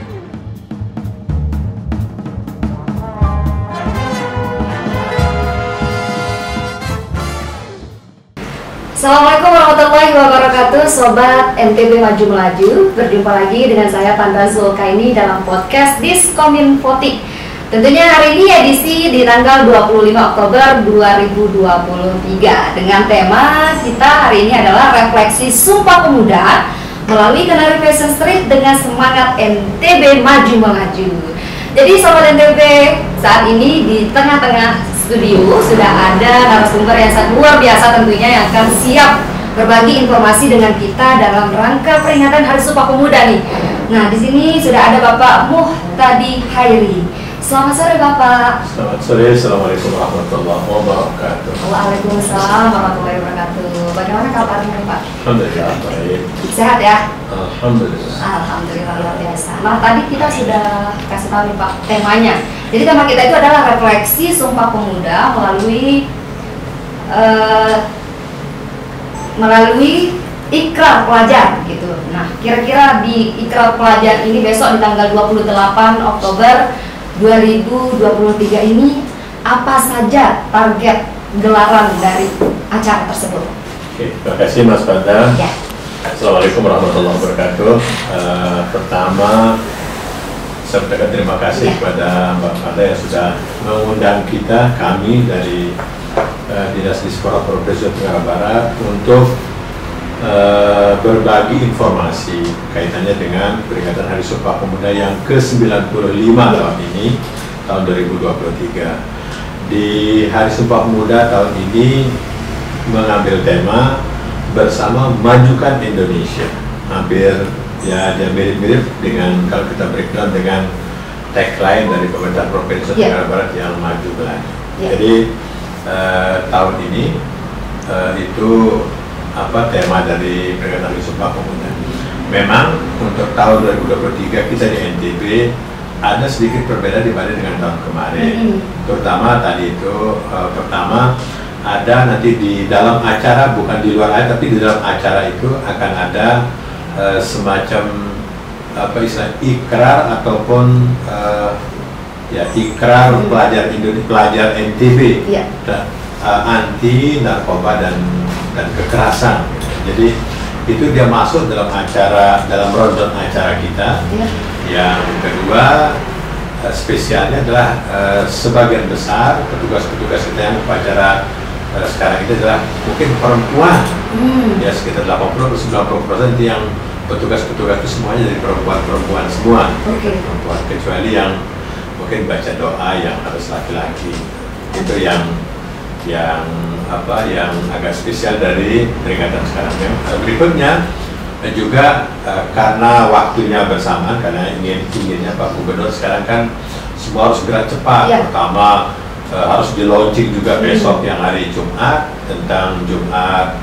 Assalamualaikum warahmatullahi wabarakatuh, Sobat NTB Maju Melaju. Berjumpa lagi dengan saya Panda Zulkaini dalam podcast Diskominfotik. Tentunya hari ini edisi di tanggal 25 Oktober 2023 dengan tema kita hari ini adalah refleksi Sumpah Pemuda melalui Kenari Fashion Street dengan semangat NTB Maju Melaju. Jadi Sobat NTB, saat ini di tengah-tengah studio sudah ada narasumber yang sangat luar biasa tentunya yang akan siap berbagi informasi dengan kita dalam rangka peringatan Hari Sumpah Pemuda nih. Nah, di sini sudah ada Bapak Muhtadi Khairi. Selamat sore Bapak. Selamat sore, Assalamualaikum warahmatullahi wabarakatuh. Waalaikumsalam warahmatullahi wabarakatuh. Bagaimana kabarnya Pak? Alhamdulillah baik. Sehat ya? Alhamdulillah. Alhamdulillah luar biasa. Nah, tadi kita sudah kasih tahu nih Pak temanya. Jadi tema kita itu adalah refleksi Sumpah Pemuda melalui ikrar pelajar gitu. Nah, kira-kira di ikrar pelajar ini besok di tanggal 28 Oktober 2023 ini apa saja target gelaran dari acara tersebut? Oke, terima kasih Mas Panda. Ya. Assalamualaikum warahmatullahi wabarakatuh. Pertama, saya ucapkan terima kasih kepada Mbak Panda yang sudah mengundang kami dari Dinas Disporat Provinsi Tenggara Barat untuk berbagi informasi kaitannya dengan peringatan Hari Sumpah Pemuda yang ke-95 tahun ini, tahun 2023. Di Hari Sumpah Pemuda tahun ini mengambil tema bersama majukan Indonesia. Hampir ya dia mirip-mirip dengan kalau kita breakdown dengan tagline dari pemerintah Provinsi Tenggara Barat yang maju belanja. Jadi tahun ini itu tema dari peringatan Hari Sumpah Pemuda. Memang untuk tahun 2023 kita di NTB ada sedikit berbeda dibanding dengan tahun kemarin. Terutama tadi itu pertama ada nanti di dalam acara, bukan di luar acara, tapi di dalam acara itu akan ada semacam ikrar ataupun ikrar pelajar NTB anti narkoba dan kekerasan. Jadi itu dia masuk dalam rundown acara kita. Yang kedua spesialnya adalah sebagian besar petugas-petugas kita yang upacara sekarang ini adalah mungkin perempuan. Ya sekitar 80-90% yang petugas-petugas itu semuanya dari perempuan semua. Perempuan, kecuali yang mungkin baca doa yang harus laki-laki. Itu yang agak spesial dari peringatan sekarang. Berikutnya juga karena waktunya bersamaan, karena inginnya Pak Gubernur sekarang kan semua harus gerak cepat. Pertama harus di launching juga besok yang hari Jumat tentang Jumat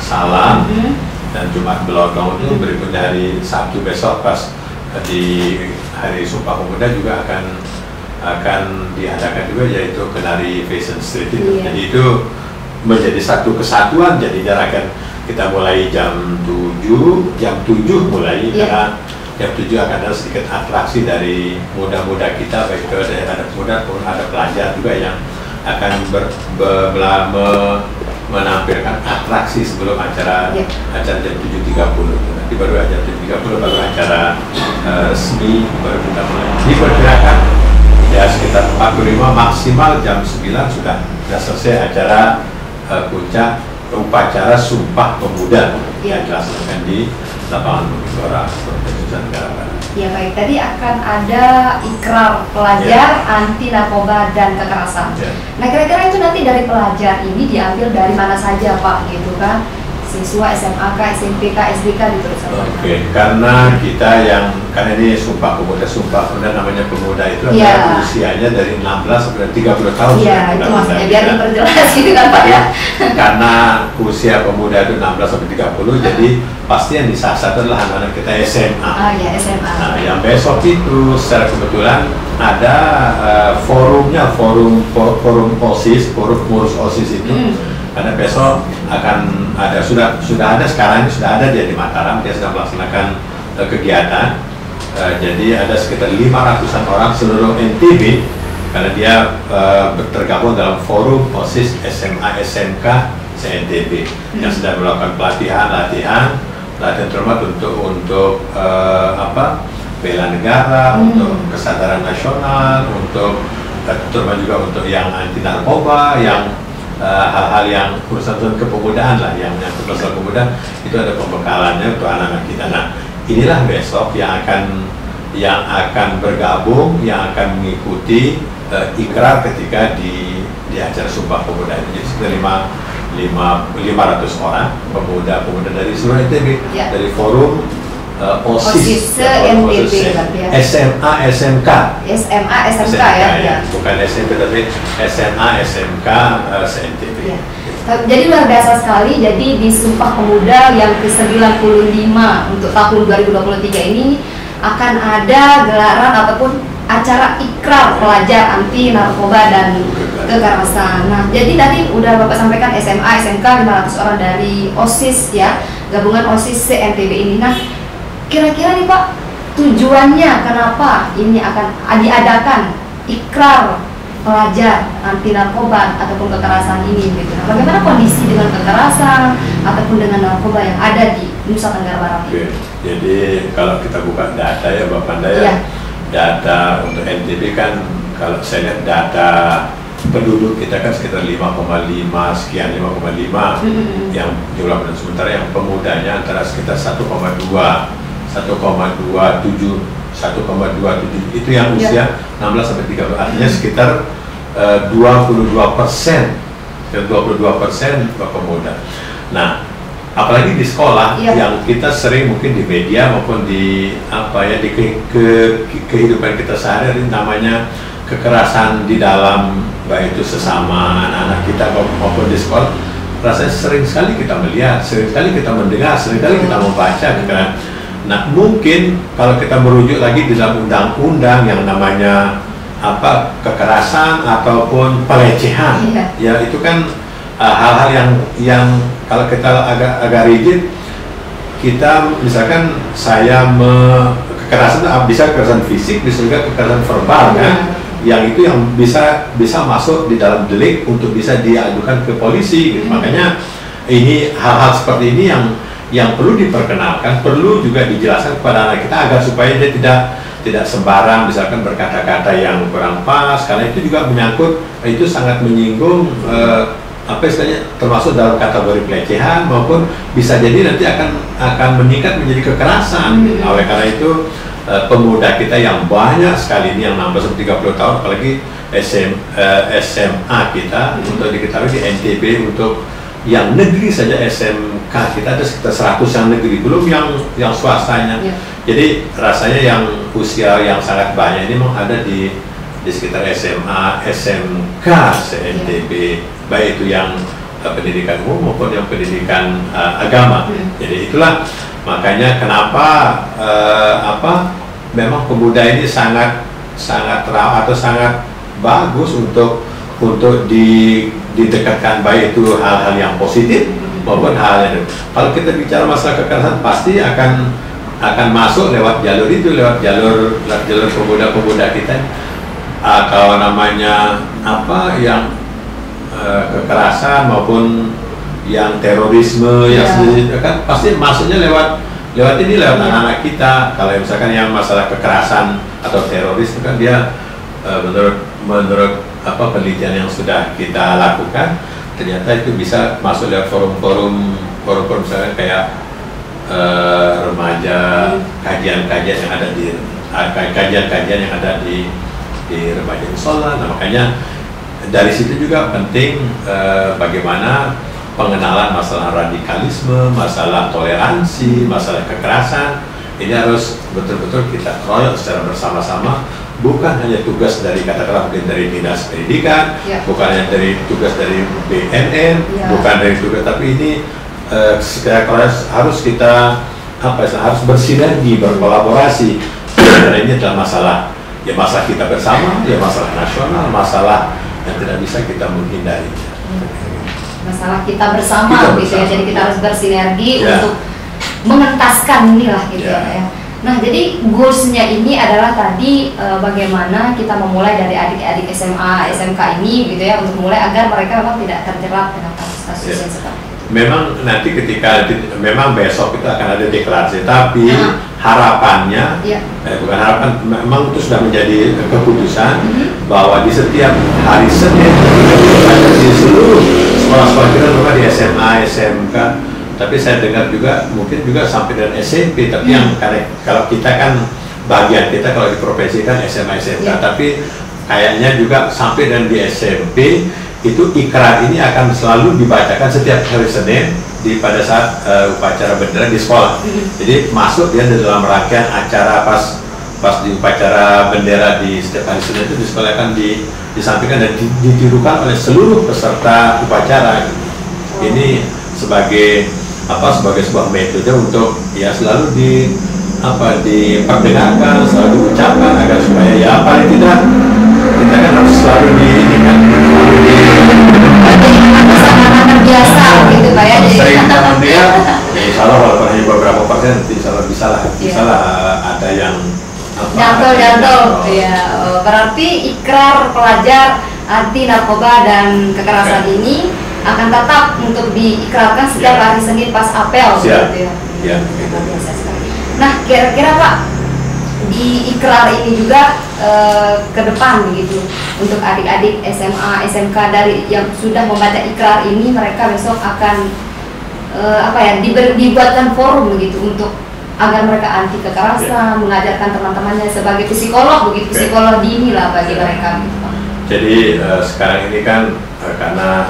Salam dan Jumat Belodong itu. Berikutnya hari Sabtu besok pas di Hari Sumpah Pemuda juga akan diadakan juga, yaitu Kenari Fashion Street itu. Jadi itu menjadi satu kesatuan. Jadinya akan kita mulai jam 7 mulai karena jam 7 akan ada sedikit atraksi dari muda-muda kita, baik itu dari anak muda maupun ada pelajar juga yang akan menampilkan atraksi sebelum acara jam 7.30. Nanti baru jam 7.30 baru acara resmi baru kita mulai. Diperkirakan ya sekitar 45 maksimal jam 9 sudah selesai acara puncak upacara Sumpah Pemuda yang dilaksanakan di lapangan Bukit Dora, Provinsi Tenggara Barat. Ya baik, tadi akan ada ikrar pelajar anti narkoba dan kekerasan. Nah kira-kira itu nanti dari pelajar ini diambil dari mana saja Pak, gitu kan? Siswa SMA, SMP, SDK gitu. Karena kita karena ini Sumpah Pemuda namanya pemuda itu adalah usianya dari 16 sampai 30 tahun. Iya, itu maksudnya biar diperjelas gitu kan Pak ya. Karena usia pemuda itu 16 sampai 30, jadi pasti yang disasar adalah anak-anak kita SMA. SMA. Nah, yang besok itu secara kebetulan ada forumnya, forum OSIS, forum pengurus OSIS itu. Karena besok akan ada sudah ada sekarang ini sudah ada dia di Mataram, dia sedang melaksanakan kegiatan. Jadi ada sekitar 500-an orang seluruh NTB karena dia tergabung dalam forum OSIS SMA SMK se-NTB yang sedang melakukan latihan terutama untuk bela negara, untuk kesadaran nasional, untuk terutama juga untuk yang anti narkoba, yang hal-hal yang urusan kepemudaan lah, yang masalah pemuda itu ada pembekalannya untuk anak-anak kita. Nah, inilah besok yang akan bergabung, yang akan mengikuti ikrar ketika di acara Sumpah Pemuda ini. Jadi sekitar 500 orang pemuda dari seluruh NTB, dari forum OSIS NTB, SMA SMK ya, bukan SMP tapi SMA SMK se-NTB. Jadi luar biasa sekali. Jadi di Sumpah Pemuda yang ke-95 untuk tahun 2023 ini akan ada gelaran ataupun acara ikrar pelajar anti narkoba dan kekerasan. Nah, jadi tadi udah Bapak sampaikan SMA, SMK 500 orang dari OSIS ya, gabungan OSIS se-NTB ini. Nah, kira-kira nih Pak, tujuannya kenapa ini akan diadakan ikrar pelajar anti narkoba ataupun kekerasan ini gitu. Nah, bagaimana kondisi dengan kekerasan ataupun dengan narkoba yang ada di Nusa Tenggara Barat ini? Jadi kalau kita buka data ya Bapak Panda, data untuk NTB kan kalau saya lihat data penduduk kita kan sekitar 5,5 sekian, 5,5 yang jumlah penduduk, sementara yang pemudanya antara sekitar 1,27 itu yang usia 16 sampai 30, artinya sekitar 22% pemuda. Nah, apalagi di sekolah yang kita sering mungkin di media maupun di kehidupan kita sehari-hari, namanya kekerasan di dalam baik itu sesama anak-anak kita maupun di sekolah, rasanya sering sekali kita melihat, sering sekali kita mendengar, sering sekali kita membaca kekerasan. Nah, mungkin kalau kita merujuk lagi di dalam undang-undang yang namanya kekerasan ataupun pelecehan, ya itu kan hal-hal yang kalau kita agak rigid, kita misalkan kekerasan bisa kekerasan fisik, bisa juga kekerasan verbal kan, yang itu yang bisa masuk di dalam delik untuk bisa diadukan ke polisi gitu. Makanya ini hal-hal seperti ini yang perlu diperkenalkan, perlu juga dijelaskan kepada anak kita agar supaya dia tidak sembarang misalkan berkata-kata yang kurang pas, karena itu juga menyangkut, itu sangat menyinggung istilahnya termasuk dalam kategori pelecehan maupun bisa jadi nanti akan meningkat menjadi kekerasan. Oleh karena itu pemuda kita yang banyak sekali ini yang nambah 30 tahun, apalagi SMA kita untuk diketahui di NTB untuk yang negeri saja SMK kita ada sekitar 100 yang negeri, belum yang swastanya. Jadi rasanya yang usia yang sangat banyak ini memang ada di sekitar SMA, SMK se-NTB, baik itu yang pendidikan umum maupun yang pendidikan agama. Jadi itulah makanya kenapa memang pemuda ini sangat bagus untuk didekatkan, baik itu hal-hal yang positif maupun hal yang kalau kita bicara masalah kekerasan pasti akan masuk lewat jalur itu, lewat jalur pemuda-pemuda kita. Kalau namanya yang kekerasan maupun yang terorisme yang kan pasti masuknya lewat anak-anak kita. Kalau misalkan yang masalah kekerasan atau teroris itu kan dia menurut penelitian yang sudah kita lakukan, ternyata itu bisa masuk lewat forum misalkan kayak remaja, kajian-kajian yang ada di remaja musola. Nah, makanya dari situ juga penting bagaimana pengenalan masalah radikalisme, masalah toleransi, masalah kekerasan. Ini harus betul-betul kita keroyok secara bersama-sama, bukan hanya tugas dari katakanlah mungkin dari dinas pendidikan, bukan hanya dari tugas dari BNN, bukan dari tugas, tapi ini secara harus kita harus bersinergi, berkolaborasi. Karena ini adalah masalah kita bersama, masalah nasional, masalah yang tidak bisa kita menghindari. Masalah kita bersama gitu ya. Jadi kita harus bersinergi untuk mengentaskan inilah gitu ya. Nah, jadi goalsnya ini adalah tadi bagaimana kita memulai dari adik-adik SMA, SMK ini gitu ya, untuk mulai agar mereka memang tidak terjerat dengan kasus-kasus yang seperti itu. Memang nanti ketika memang besok itu akan ada deklarasi, tapi harapannya bukan harapan, memang itu sudah menjadi keputusan bahwa di setiap hari Senin di seluruh sekolah-sekolah kita, terutama di SMA, SMK, tapi saya dengar juga mungkin juga sampai dengan SMP, tapi yang kalau kita kan bagian kita kalau di provinsi kan SMA, SMK, tapi kayaknya juga sampai dan di SMP itu ikrar ini akan selalu dibacakan setiap hari Senin pada saat upacara bendera di sekolah. Jadi masuk dia dalam rangkaian acara pas di upacara bendera di setiap hari Senin itu di sekolah akan disampaikan dan ditirukan oleh seluruh peserta upacara. Ini sebagai sebuah metode untuk ya selalu diperdengarkan, selalu diucapkan agar supaya ya paling tidak kita kan harus selalu terbiasa gitu Pak ya. Sering dia, insya Allah walaupun hanya beberapa persen, insya Allah bisa lah ada yang jantol ya. Berarti ikrar pelajar anti narkoba dan kekerasan ini akan tetap untuk diikrarkan setiap hari Senin pas apel gitu ya. Nah, kira-kira Pak, di ikrar ini juga ke depan begitu untuk adik-adik SMA, SMK dari yang sudah membaca ikrar ini, mereka besok akan dibuatkan forum begitu untuk agar mereka anti kekerasan, mengajarkan teman-temannya sebagai psikolog begitu, psikolog dini lah bagi mereka gitu Pak. Jadi sekarang ini kan karena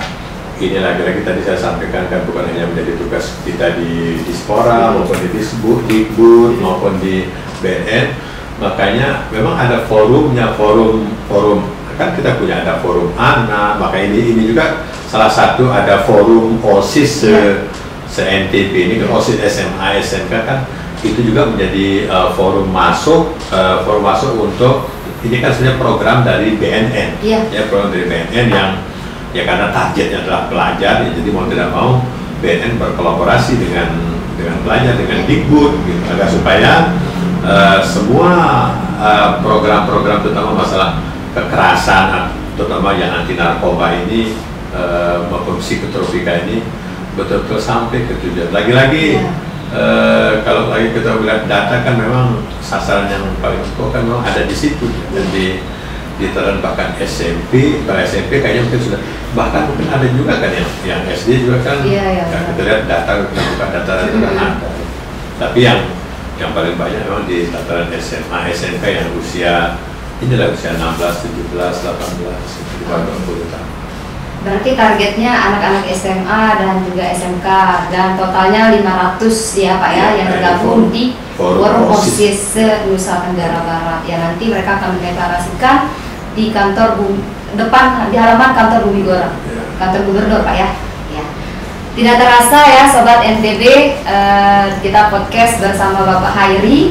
ini lagi-lagi tadi saya sampaikan kan bukan hanya menjadi tugas kita di Dispora maupun di Dikbud maupun di BNN, makanya memang ada forumnya, forum kan kita punya ada forum anak, maka ini juga salah satu ada forum OSIS se-NTB ini kan OSIS SMA SMK kan itu juga menjadi forum masuk untuk ini kan sebenarnya program dari BNN ya, program dari BNN yang ya karena targetnya adalah pelajar ya, jadi mau tidak mau BNN berkolaborasi dengan pelajar, dengan Dikbud gitu, agar supaya semua program-program terutama masalah kekerasan, terutama yang anti narkoba ini maupun psikotropika ini betul-betul sampai ke tujuan. Lagi-lagi kalau lagi kita lihat data kan memang sasaran yang paling pokok kan memang ada di situ dan ditelan bahkan SMP kayaknya mungkin sudah, bahkan mungkin ada juga kan yang SD juga kan, kita lihat data, kita buka data itu kan ada, tapi yang paling banyak memang di tataran SMA, SMK yang usia 16, 17, 18 di bawah 20 tahun. Berarti targetnya anak-anak SMA dan juga SMK dan totalnya 500 ya Pak ya, yang tergabung di Forum OSIS Nusa Tenggara Barat. Ya nanti mereka akan mendeklarasikan di di halaman kantor Bumi Gora, kantor gubernur Pak ya. Tidak terasa ya Sobat NTB, kita podcast bersama Bapak Hairi.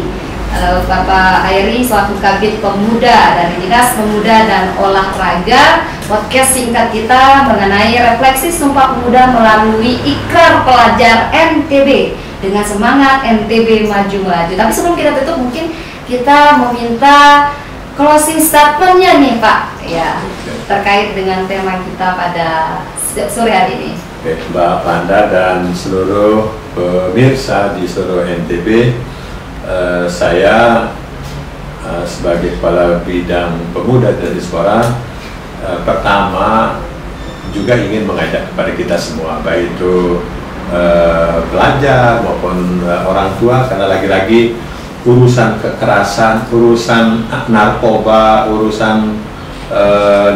Bapak Hairi selaku Kabid Pemuda dari Dinas Pemuda dan Olahraga. Podcast singkat kita mengenai refleksi Sumpah Pemuda melalui ikrar pelajar NTB dengan semangat NTB maju melaju. Tapi sebelum kita tutup mungkin kita meminta closing statementnya nih Pak ya, terkait dengan tema kita pada sore hari ini. Mbak Panda dan seluruh pemirsa di seluruh NTB, saya sebagai Kepala Bidang Pemuda dari Dispora pertama juga ingin mengajak kepada kita semua, baik itu pelajar maupun orang tua, karena lagi-lagi urusan kekerasan, urusan narkoba, urusan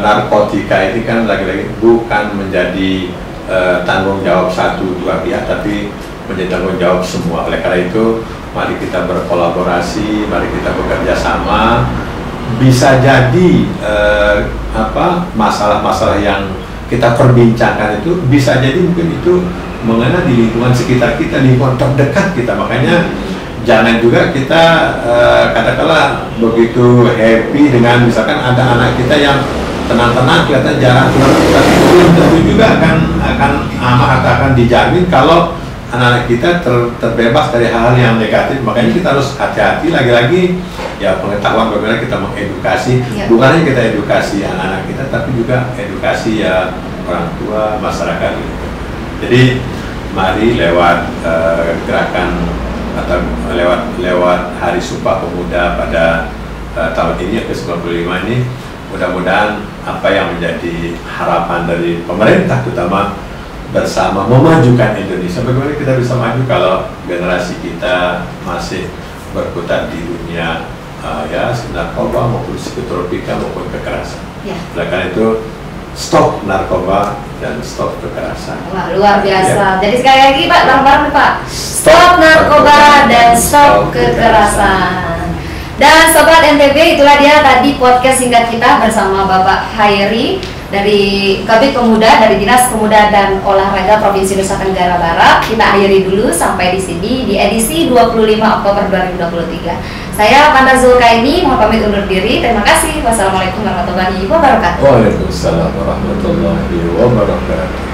narkotika ini kan lagi-lagi bukan menjadi tanggung jawab satu dua pihak, tapi menjadi tanggung jawab semua. Oleh karena itu, mari kita berkolaborasi, mari kita bekerja sama. Bisa jadi masalah-masalah yang kita perbincangkan itu bisa jadi mungkin itu mengenai di lingkungan sekitar kita, lingkungan terdekat kita. Makanya jangan juga kita katakanlah begitu happy dengan misalkan ada anak kita yang tenang-tenang kelihatan jarang keluar, tapi belum tentu juga akan dijamin kalau anak-anak kita terbebas dari hal-hal yang negatif. Makanya kita harus hati-hati, lagi-lagi ya pengetahuan bagaimana kita mengedukasi, bukan hanya kita edukasi anak-anak kita, tapi juga edukasi ya orang tua, masyarakat gitu. Jadi mari lewat gerakan atau lewat Hari Sumpah Pemuda pada tahun ini yang ke-95 ini, mudah-mudahan apa yang menjadi harapan dari pemerintah terutama bersama memajukan Indonesia. Bagaimana kita bisa maju kalau generasi kita masih berkutat di dunia ya narkoba maupun psikotropika maupun kekerasan. Oleh karena itu stop narkoba dan stop kekerasan. Wah, luar biasa. Jadi sekali lagi Pak, bareng-bareng Pak. Stop narkoba dan stop kekerasan. Dan Sobat NTB, itulah dia tadi podcast singkat kita bersama Bapak Hairi dari Kabid Pemuda, dari Dinas Pemuda dan Olahraga Provinsi Nusa Tenggara Barat. Kita akhiri dulu sampai di sini di edisi 25 Oktober 2023. Saya Panda Zulkaini, mohon pamit undur diri. Terima kasih. Wassalamualaikum warahmatullahi wabarakatuh. Waalaikumsalam warahmatullahi wabarakatuh.